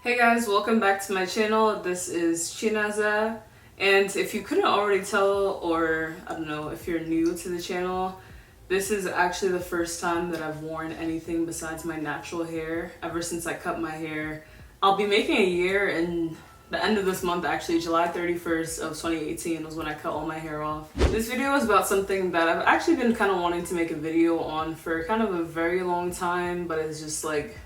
Hey guys, welcome back to my channel. This is Chinaza, and if you couldn't already tell, or I don't know, if you're new to the channel, this is actually the first time that I've worn anything besides my natural hair ever since I cut my hair. I'll be making a year in the end of this month, actually. July 31st of 2018 was when I cut all my hair off. This video is about something that I've actually been kind of wanting to make a video on for kind of a very long time, but it's just like,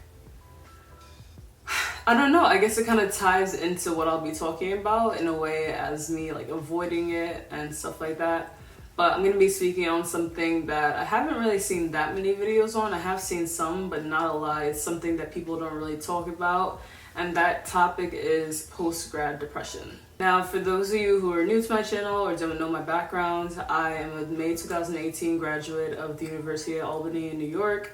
I don't know, I guess it kind of ties into what I'll be talking about in a way as me like avoiding it and stuff like that. But I'm going to be speaking on something that I haven't really seen that many videos on. I have seen some, but not a lot. It's something that people don't really talk about. And that topic is post-grad depression. Now, for those of you who are new to my channel or don't know my background, I am a May 2018 graduate of the University of Albany in New York.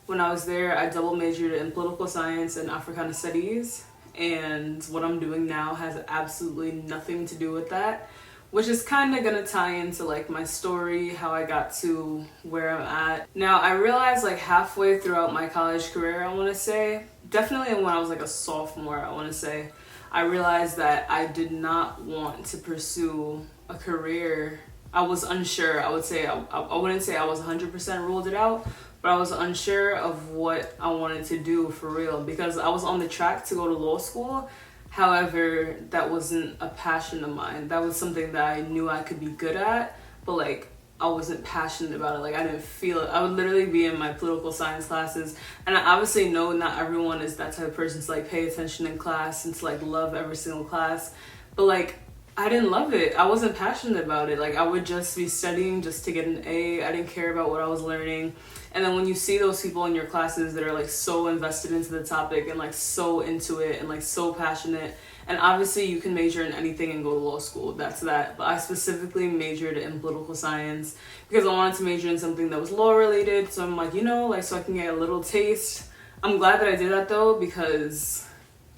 When I was there, I double majored in political science and Africana studies, and what I'm doing now has absolutely nothing to do with that, which is kind of gonna tie into like my story, how I got to where I'm at. Now, I realized like halfway throughout my college career, I wanna say, definitely when I was like a sophomore, I wanna say, I realized that I did not want to pursue a career. I was unsure. I would say, I wouldn't say I was 100% ruled it out, but I was unsure of what I wanted to do for real because I was on the track to go to law school. However, that wasn't a passion of mine. That was something that I knew I could be good at, but like I wasn't passionate about it. Like I didn't feel it. I would literally be in my political science classes, and I obviously know not everyone is that type of person to like pay attention in class and to like love every single class, but like I didn't love it. I wasn't passionate about it. Like I would just be studying just to get an A. I didn't care about what I was learning. And then when you see those people in your classes that are like so invested into the topic and like so into it and like so passionate, and obviously you can major in anything and go to law school, that's that. But I specifically majored in political science because I wanted to major in something that was law related. So I'm like, you know, like so I can get a little taste. I'm glad that I did that though, because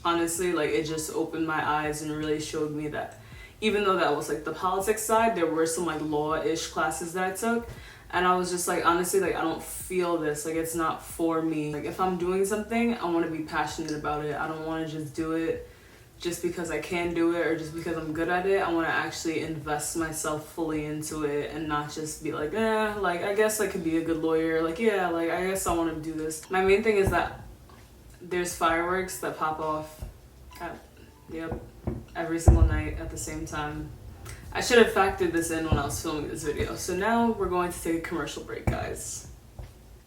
honestly, like it just opened my eyes and really showed me that even though that was like the politics side, there were some like law-ish classes that I took. And I was just like, honestly, like I don't feel this, like it's not for me. Like if I'm doing something, I want to be passionate about it. I don't want to just do it just because I can do it or just because I'm good at it. I want to actually invest myself fully into it and not just be like, like I guess I could be a good lawyer. Like, yeah, like I guess I want to do this. My main thing is that there's fireworks that pop off at, every single night at the same time. I should have factored this in when I was filming this video. So now we're going to take a commercial break, guys.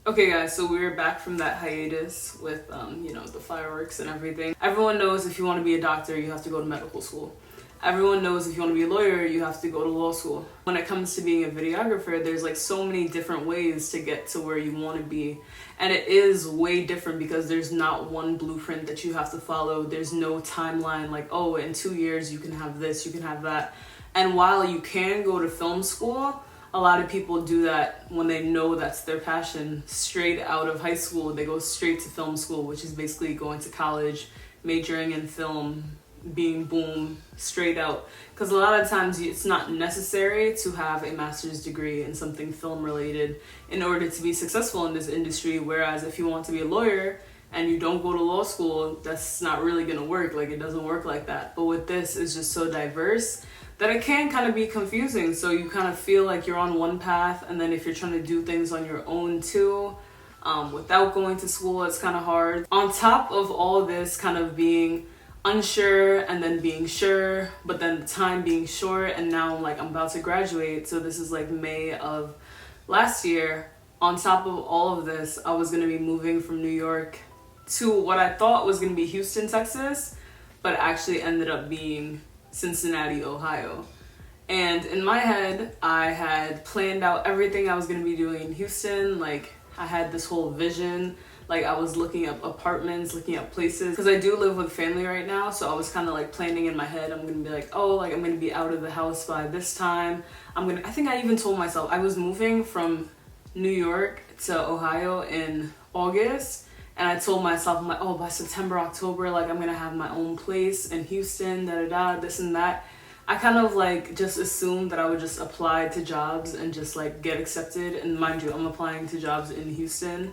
Okay guys, so we're back from that hiatus with, you know, the fireworks and everything. Everyone knows if you want to be a doctor, you have to go to medical school. Everyone knows if you want to be a lawyer, you have to go to law school. When it comes to being a videographer, there's like so many different ways to get to where you want to be. And it is way different because there's not one blueprint that you have to follow. There's no timeline like, oh, in 2 years you can have this, you can have that. And while you can go to film school, a lot of people do that when they know that's their passion. Straight out of high school, they go straight to film school, which is basically going to college, majoring in film, being boom, straight out. Because a lot of times it's not necessary to have a master's degree in something film related in order to be successful in this industry. Whereas if you want to be a lawyer and you don't go to law school, that's not really going to work. Like it doesn't work like that. But with this, it's just so diverse that it can kind of be confusing. So you kind of feel like you're on one path, and then if you're trying to do things on your own too, without going to school, it's kind of hard. On top of all this kind of being unsure and then being sure, but then the time being short, and now I'm about to graduate. So this is like May of last year. On top of all of this, I was gonna be moving from New York to what I thought was gonna be Houston, Texas, but actually ended up being Cincinnati, Ohio. And in my head, I had planned out everything I was going to be doing in Houston. Like I had this whole vision. Like I was looking up apartments, looking up places, because I do live with family right now. So I was kind of like planning in my head, I'm going to be like, oh, like I'm going to be out of the house by this time. I think I even told myself I was moving from New York to Ohio in August. And I told myself, I'm like, oh, by September, October, like I'm gonna have my own place in Houston, this and that. I kind of like just assumed that I would just apply to jobs and just like get accepted. And mind you, I'm applying to jobs in Houston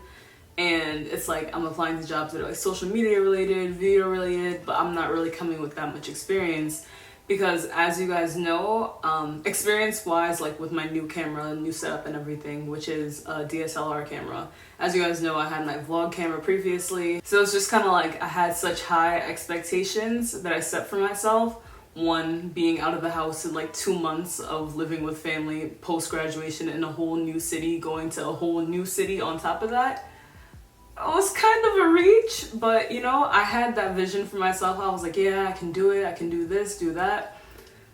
and it's like I'm applying to jobs that are like social media related, video related, but I'm not really coming with that much experience. Because as you guys know, experience wise, like with my new camera, new setup and everything, which is a DSLR camera. As you guys know, I had my vlog camera previously. So it's just kind of like I had such high expectations that I set for myself. One, being out of the house in like 2 months of living with family, post-graduation in a whole new city, going to a whole new city on top of that. It was kind of a reach, but you know, I had that vision for myself. I was like, yeah, I can do it. I can do this, do that.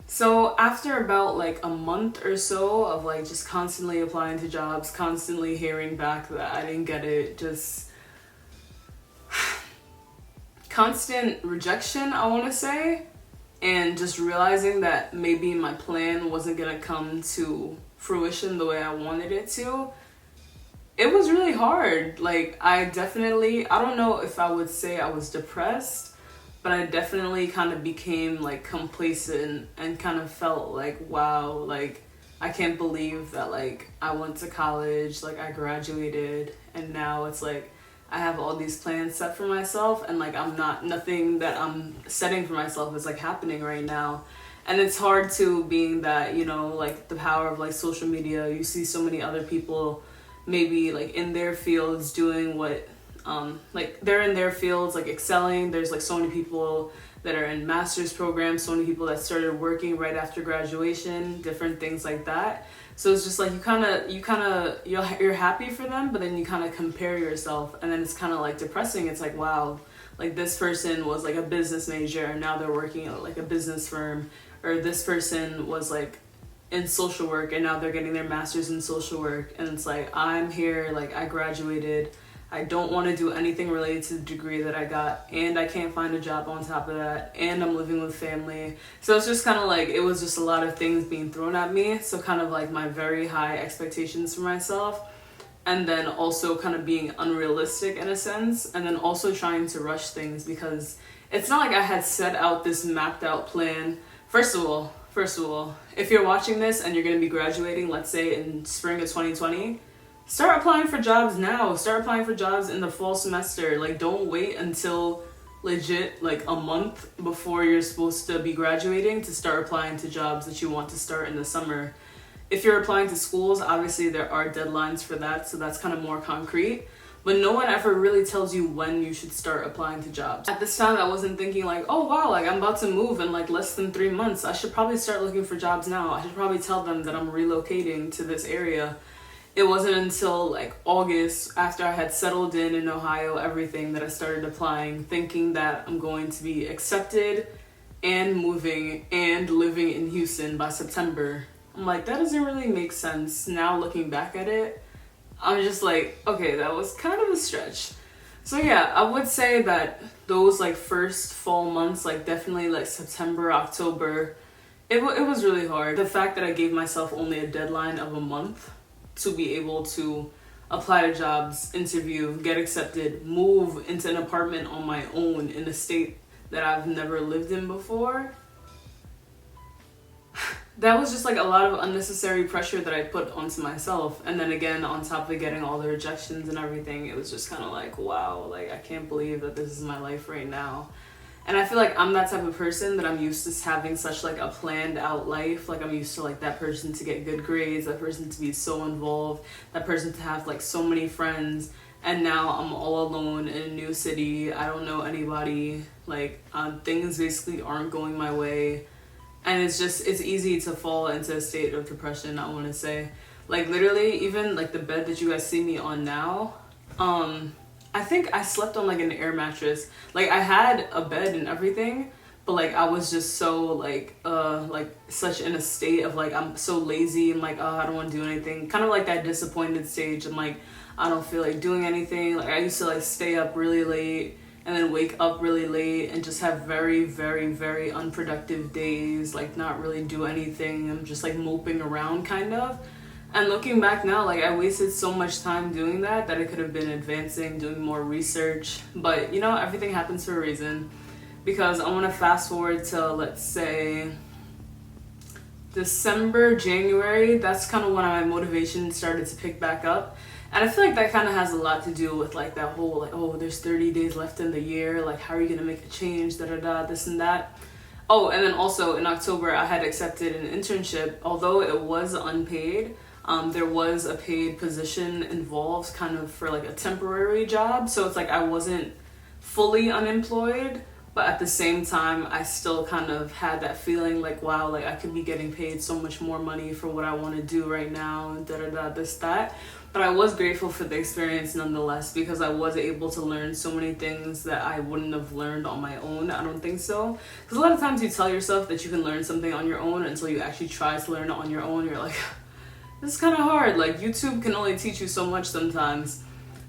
So after about like a month or so of like just constantly applying to jobs, constantly hearing back that I didn't get it, just constant rejection, I want to say, and just realizing that maybe my plan wasn't gonna come to fruition the way I wanted it to. It was really hard. Like, I don't know if I would say I was depressed, but I definitely kind of became like complacent and kind of felt like, wow, like I can't believe that like I went to college, like I graduated, and now it's like I have all these plans set for myself, and like nothing that I'm setting for myself is like happening right now. And it's hard too, being that, you know, like the power of like social media, you see so many other people maybe like in their fields doing what like they're in their fields like excelling. There's like so many people that are in master's programs, so many people that started working right after graduation, different things like that. So it's just like you're happy for them, but then you kind of compare yourself, and then it's kind of like depressing. It's like, wow, like this person was like a business major and now they're working at like a business firm, or this person was like in social work and now they're getting their master's in social work. And it's like, I'm here, like I graduated, I don't want to do anything related to the degree that I got, and I can't find a job on top of that, and I'm living with family. So it's just kind of like, it was just a lot of things being thrown at me. So kind of like my very high expectations for myself, and then also kind of being unrealistic in a sense, and then also trying to rush things, because it's not like I had set out this mapped out plan. First of all, if you're watching this and you're going to be graduating, let's say in spring of 2020, start applying for jobs now. Start applying for jobs in the fall semester. Like, don't wait until legit like a month before you're supposed to be graduating to start applying to jobs that you want to start in the summer. If you're applying to schools, obviously there are deadlines for that, so that's kind of more concrete. But no one ever really tells you when you should start applying to jobs. At this time, I wasn't thinking like, oh wow, like I'm about to move in like less than 3 months. I should probably start looking for jobs now. I should probably tell them that I'm relocating to this area. It wasn't until like August, after I had settled in Ohio, everything, that I started applying, thinking that I'm going to be accepted and moving and living in Houston by September. I'm like, that doesn't really make sense. Now looking back at it, I'm just like, okay, that was kind of a stretch. So yeah, I would say that those like first fall months, like definitely like September, October, it was really hard. The fact that I gave myself only a deadline of a month to be able to apply to jobs, interview, get accepted, move into an apartment on my own in a state that I've never lived in before, that was just like a lot of unnecessary pressure that I put onto myself. And then again, on top of getting all the rejections and everything, it was just kind of like, wow, like I can't believe that this is my life right now. And I feel like I'm that type of person that I'm used to having such like a planned out life. Like I'm used to like that person to get good grades, that person to be so involved, that person to have like so many friends. And now I'm all alone in a new city. I don't know anybody. Like things basically aren't going my way. And it's easy to fall into a state of depression, I want to say. Like literally, even like the bed that you guys see me on now, I think I slept on like an air mattress. Like I had a bed and everything, but like I was just so like such in a state of like, I'm so lazy. I'm like, oh, I don't want to do anything. Kind of like that disappointed stage. I'm like, I don't feel like doing anything. Like I used to like stay up really late and then wake up really late and just have very, very, very unproductive days, like not really do anything. I'm just like moping around kind of. And looking back now, like I wasted so much time doing that I could have been advancing, doing more research. But you know, everything happens for a reason. Because I want to fast forward to, let's say, December, January. That's kind of when my motivation started to pick back up. And I feel like that kind of has a lot to do with like that whole like, oh, there's 30 days left in the year, like how are you gonna make a change, da da da, this and that. Oh, and then also in October I had accepted an internship. Although it was unpaid, there was a paid position involved kind of for like a temporary job, so it's like I wasn't fully unemployed, but at the same time I still kind of had that feeling like, wow, like I could be getting paid so much more money for what I want to do right now, da da da, this that. But I was grateful for the experience nonetheless, because I was able to learn so many things that I wouldn't have learned on my own. I don't think so, because a lot of times you tell yourself that you can learn something on your own until you actually try to learn it on your own. You're like, this is kind of hard. Like YouTube can only teach you so much sometimes.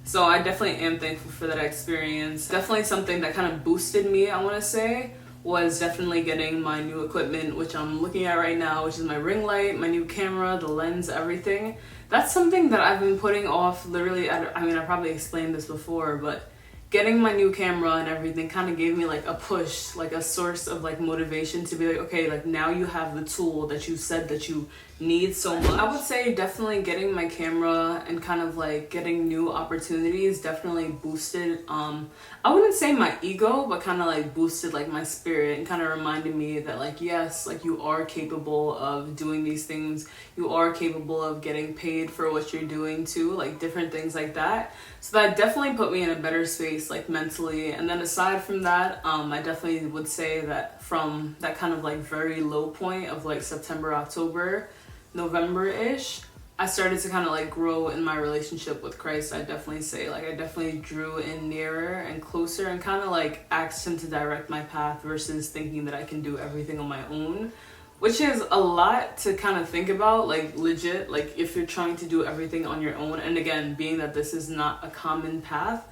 So I definitely am thankful for that experience. Definitely something that kind of boosted me, I want to say, was definitely getting my new equipment, which I'm looking at right now, which is my ring light, my new camera, the lens, everything. That's something that I've been putting off literally. I mean, I probably explained this before, but getting my new camera and everything kind of gave me like a push, like a source of like motivation to be like, okay, like now you have the tool that you said that you need so much. I would say definitely getting my camera and kind of like getting new opportunities definitely boosted, I wouldn't say my ego, but kind of like boosted like my spirit and kind of reminded me that like, yes, like you are capable of doing these things. You are capable of getting paid for what you're doing too, like different things like that. So that definitely put me in a better space, like mentally. And then aside from that, I definitely would say that from that kind of like very low point of like September, October, November-ish, I started to kind of like grow in my relationship with Christ. I definitely say like I definitely drew in nearer and closer and kind of like asked him to direct my path versus thinking that I can do everything on my own, which is a lot to kind of think about, like legit, like if you're trying to do everything on your own. And again, being that this is not a common path,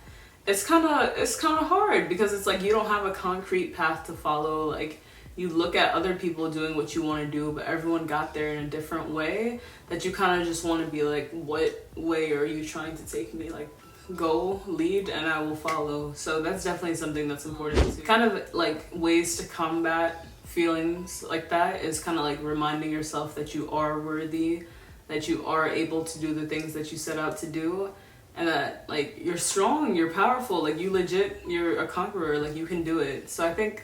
it's kind of hard, because it's like you don't have a concrete path to follow. Like you look at other people doing what you want to do, but everyone got there in a different way, that you kind of just want to be like, what way are you trying to take me? Like, go, lead, and I will follow. So that's definitely something that's important too. Kind of like ways to combat feelings like that is kind of like reminding yourself that you are worthy, that you are able to do the things that you set out to do, and that like you're strong, you're powerful, like you legit, you're a conqueror, like you can do it. So I think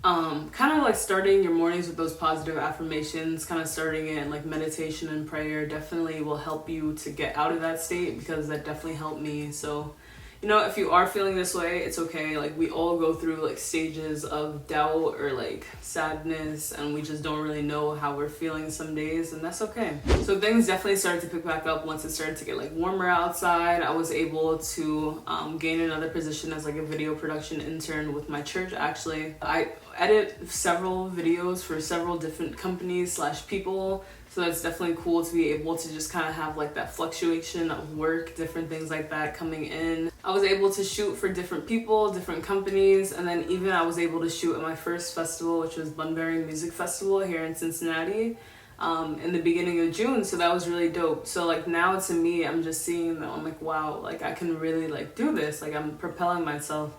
kind of like starting your mornings with those positive affirmations, kind of starting it in like meditation and prayer definitely will help you to get out of that state, because that definitely helped me. So, you know, if you are feeling this way, it's okay. Like we all go through like stages of doubt or like sadness, and we just don't really know how we're feeling some days, and that's okay. So things definitely started to pick back up once it started to get like warmer outside. I was able to gain another position as like a video production intern with my church. Actually, I edit several videos for several different companies / people. So that's definitely cool to be able to just kind of have like that fluctuation of work, different things like that coming in. I was able to shoot for different people, different companies, and then even I was able to shoot at my first festival, which was Bunbury Music Festival here in Cincinnati, in the beginning of June. So that was really dope. So like now to me, I'm just seeing that I'm like, wow, like I can really like do this. Like I'm propelling myself.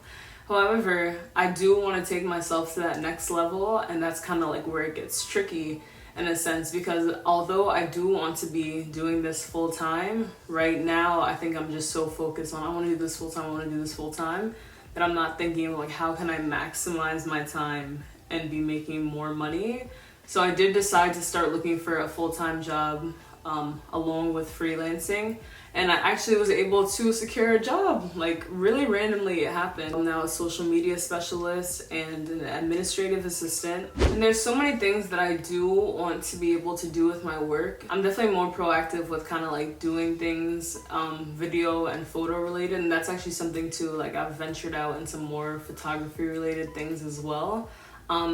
However, I do want to take myself to that next level, and that's kind of like where it gets tricky in a sense, because although I do want to be doing this full time, right now I think I'm just so focused on I want to do this full time, that I'm not thinking like how can I maximize my time and be making more money. So I did decide to start looking for a full-time job along with freelancing. And I actually was able to secure a job, like really randomly it happened. I'm now a social media specialist and an administrative assistant. And there's so many things that I do want to be able to do with my work. I'm definitely more proactive with kind of like doing things video and photo related. And that's actually something too, like I've ventured out into more photography related things as well.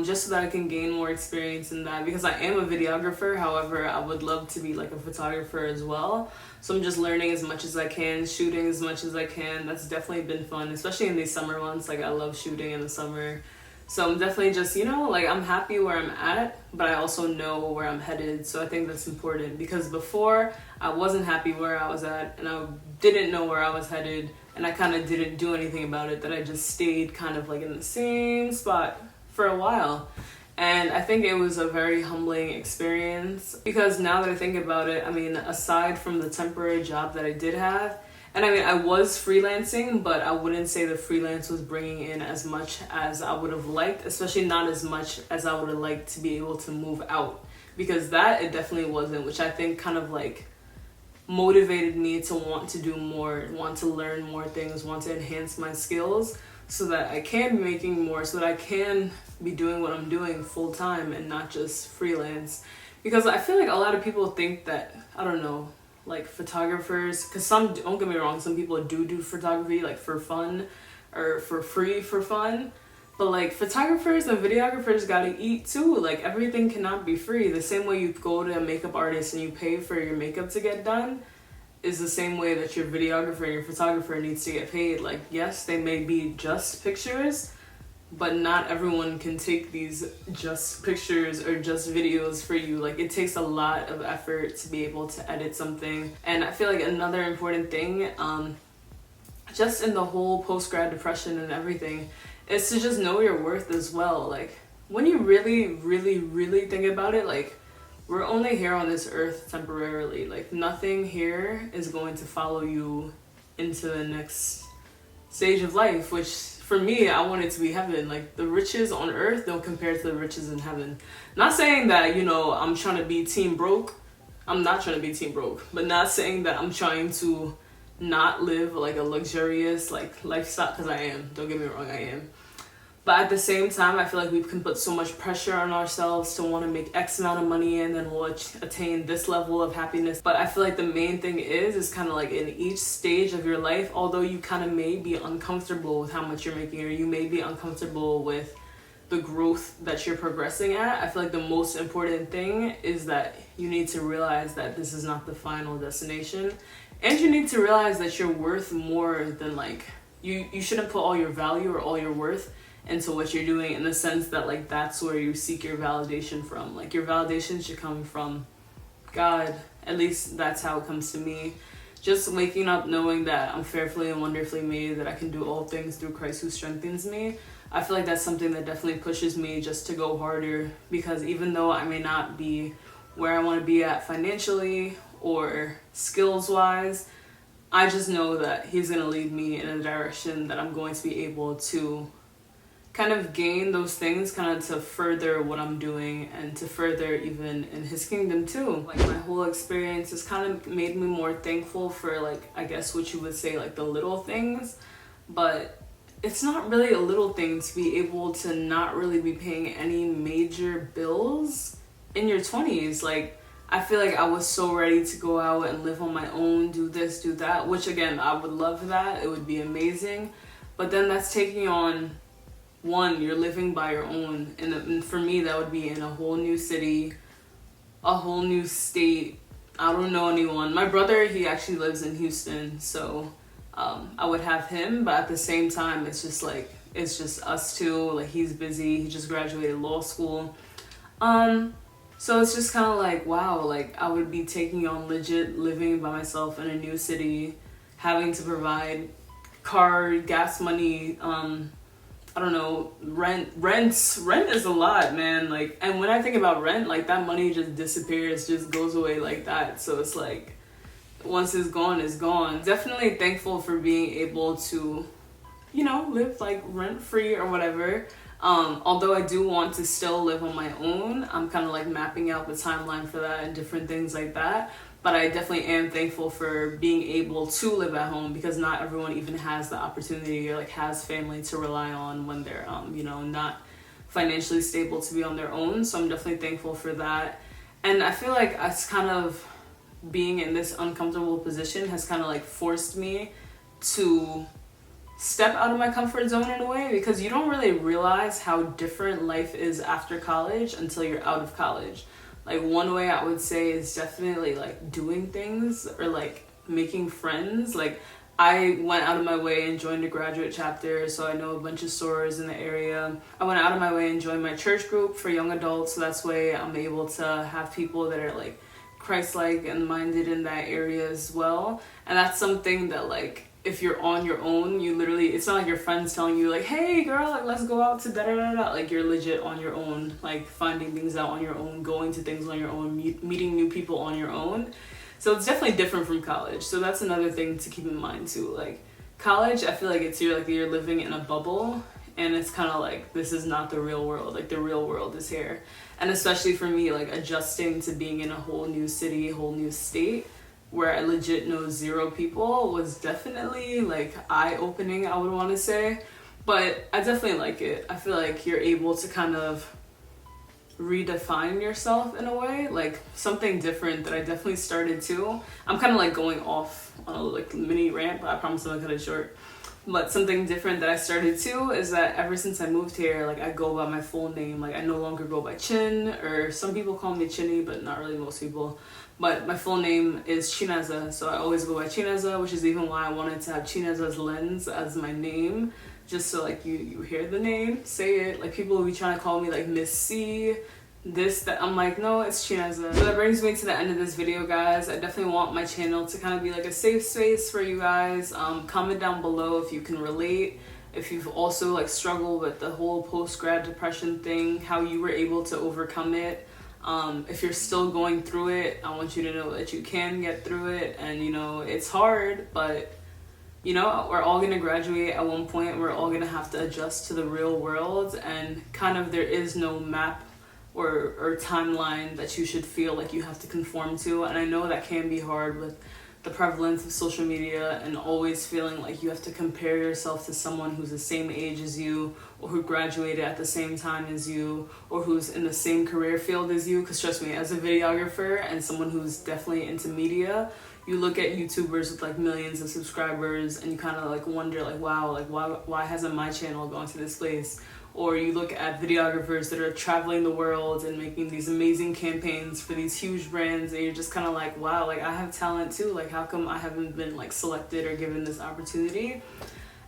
Just so that I can gain more experience in that, because I am a videographer. However, I would love to be like a photographer as well. So I'm just learning as much as I can, shooting as much as I can. That's definitely been fun, especially in these summer months. Like I love shooting in the summer. So I'm definitely just, you know, like I'm happy where I'm at, but I also know where I'm headed. So I think that's important, because before I wasn't happy where I was at and I didn't know where I was headed, and I kind of didn't do anything about it, that I just stayed kind of like in the same spot for a while. And I think it was a very humbling experience because now that I think about it, I mean, aside from the temporary job that I did have, and I mean, I was freelancing, but I wouldn't say the freelance was bringing in as much as I would have liked, especially not as much as I would have liked to be able to move out, because that it definitely wasn't, which I think kind of like motivated me to want to do more, want to learn more things, want to enhance my skills so that I can be making more, so that I can be doing what I'm doing full time and not just freelance. Because I feel like a lot of people think that, I don't know, like photographers, because some, don't get me wrong, some people do photography like for fun or for free for fun, but like photographers and videographers gotta eat too. Like everything cannot be free. The same way you go to a makeup artist and you pay for your makeup to get done is the same way that your videographer and your photographer needs to get paid. Like yes, they may be just pictures, but not everyone can take these just pictures or just videos for you. Like it takes a lot of effort to be able to edit something. And I feel like another important thing, just in the whole post-grad depression and everything, is to just know your worth as well. Like when you really think about it, like we're only here on this earth temporarily. Like nothing here is going to follow you into the next stage of life, which for me, I want it to be heaven. Like the riches on earth don't compare to the riches in heaven. Not saying that, you know, I'm trying to be team broke. I'm not trying to be team broke, but not saying that I'm trying to not live like a luxurious like lifestyle, because I am. Don't get me wrong, I am. But at the same time, I feel like we can put so much pressure on ourselves to want to make X amount of money and then we'll attain this level of happiness. But I feel like the main thing is kind of like in each stage of your life, although you kind of may be uncomfortable with how much you're making, or you may be uncomfortable with the growth that you're progressing at, I feel like the most important thing is that you need to realize that this is not the final destination. And you need to realize that you're worth more than like, you shouldn't put all your value or all your worth into what you're doing, in the sense that like that's where you seek your validation from. Like your validation should come from God. At least that's how it comes to me. Just waking up knowing that I'm fearfully and wonderfully made, that I can do all things through Christ who strengthens me. I feel like that's something that definitely pushes me just to go harder, because even though I may not be where I want to be at financially or skills wise, I just know that he's going to lead me in a direction that I'm going to be able to kind of gain those things kind of to further what I'm doing and to further even in his kingdom too. Like my whole experience has kind of made me more thankful for like, I guess what you would say like the little things, but it's not really a little thing to be able to not really be paying any major bills in your 20s. Like I feel like I was so ready to go out and live on my own, do this, do that, which again, I would love that. It would be amazing. But then that's taking on, one, you're living by your own. And for me, that would be in a whole new city, a whole new state. I don't know anyone. My brother, he actually lives in Houston. So I would have him. But at the same time, it's just like, it's just us two. Like he's busy. He just graduated law school. So it's just kind of like, wow, like I would be taking on legit living by myself in a new city, having to provide car, gas money, I don't know, rent is a lot, man. Like, and when I think about rent, like that money just disappears, just goes away like that. So it's like, once it's gone, it's gone. Definitely thankful for being able to, you know, live like rent free or whatever. Although I do want to still live on my own, I'm kind of like mapping out the timeline for that and different things like that. But I definitely am thankful for being able to live at home, because not everyone even has the opportunity or like has family to rely on when they're, you know, not financially stable to be on their own. So I'm definitely thankful for that. And I feel like it's kind of being in this uncomfortable position has kind of like forced me to step out of my comfort zone in a way, because you don't really realize how different life is after college until you're out of college. Like one way I would say is definitely like doing things or like making friends. Like I went out of my way and joined a graduate chapter, so I know a bunch of sorors in the area. I went out of my way and joined my church group for young adults, so that's way I'm able to have people that are like Christ-like and minded in that area as well. And that's something that like if you're on your own, you literally, it's not like your friends telling you like, hey girl, like let's go out to da da da da. Like you're legit on your own, like finding things out on your own, going to things on your own, meeting new people on your own. So it's definitely different from college. So that's another thing to keep in mind too. Like college, I feel like it's you're living in a bubble, and it's kind of like, this is not the real world. Like the real world is here. And especially for me, like adjusting to being in a whole new city, whole new state, where I legit know 0 people, was definitely like eye-opening, I would want to say. But I definitely like it. I feel like you're able to kind of redefine yourself in a way, like something different that I definitely started to. I'm kind of like going off on a like mini rant, but I promise I'm gonna cut it short. But something different that I started to is that ever since I moved here, like I go by my full name. Like I no longer go by Chin, or some people call me Chinny, but not really most people. But my full name is Chineza, so I always go by Chineza, which is even why I wanted to have Chineza's Lens as my name, just so like you hear the name, say it. Like people will be trying to call me like Miss C, this, that. I'm like, no, it's Chineza. So that brings me to the end of this video, guys. I definitely want my channel to kind of be like a safe space for you guys. Comment down below if you can relate, if you've also like struggled with the whole post-grad depression thing, how you were able to overcome it. If you're still going through it, I want you to know that you can get through it, and you know it's hard, but you know we're all gonna graduate at one point. We're all gonna have to adjust to the real world, and kind of there is no map or timeline that you should feel like you have to conform to. And I know that can be hard with the prevalence of social media and always feeling like you have to compare yourself to someone who's the same age as you, or who graduated at the same time as you, or who's in the same career field as you. Because trust me, as a videographer and someone who's definitely into media, you look at YouTubers with like millions of subscribers and you kind of like wonder like, wow, like why hasn't my channel gone to this place? Or you look at videographers that are traveling the world and making these amazing campaigns for these huge brands, and you're just kind of like, wow, like I have talent too. Like how come I haven't been like selected or given this opportunity?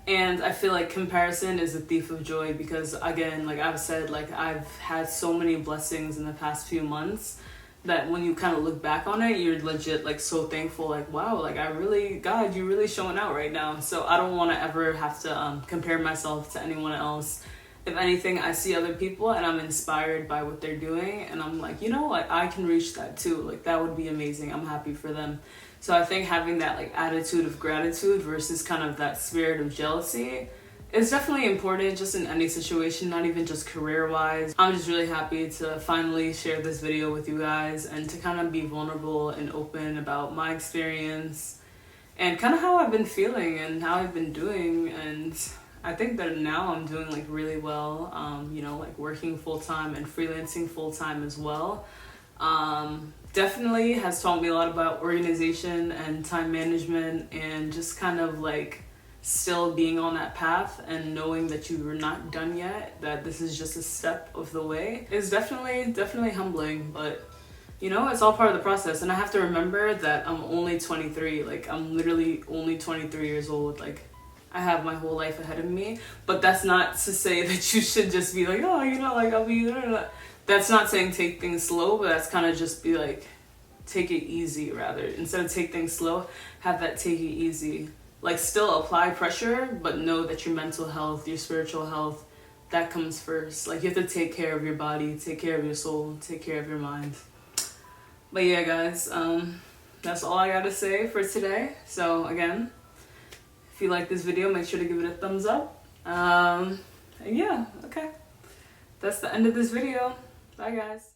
And I feel like comparison is a thief of joy, because again, like I've said, like I've had so many blessings in the past few months that when you kind of look back on it, you're legit like so thankful, like wow, like I really, God, you're really showing out right now. So I don't want to ever have to compare myself to anyone else. If anything, I see other people and I'm inspired by what they're doing, and I'm like, you know, like I can reach that too. Like that would be amazing. I'm happy for them. So I think having that like attitude of gratitude versus kind of that spirit of jealousy is definitely important, just in any situation, not even just career-wise. I'm just really happy to finally share this video with you guys and to kind of be vulnerable and open about my experience and kind of how I've been feeling and how I've been doing. And I think that now I'm doing like really well, you know, like working full-time and freelancing full-time as well. Definitely has taught me a lot about organization and time management, and just kind of like still being on that path and knowing that you are not done yet, that this is just a step of the way, is definitely humbling. But you know, it's all part of the process. And I have to remember that I'm only 23. Like I'm literally only 23 years old. Like I have my whole life ahead of me. But that's not to say that you should just be like, oh, you know, like I'll be, that's not saying take things slow, but that's kind of just be like, take it easy rather. Instead of take things slow, have that take it easy. Like still apply pressure, but know that your mental health, your spiritual health, that comes first. Like you have to take care of your body, take care of your soul, take care of your mind. But yeah, guys, that's all I gotta say for today. So again, if you like this video, make sure to give it a thumbs up. And yeah, okay. That's the end of this video. Bye, guys.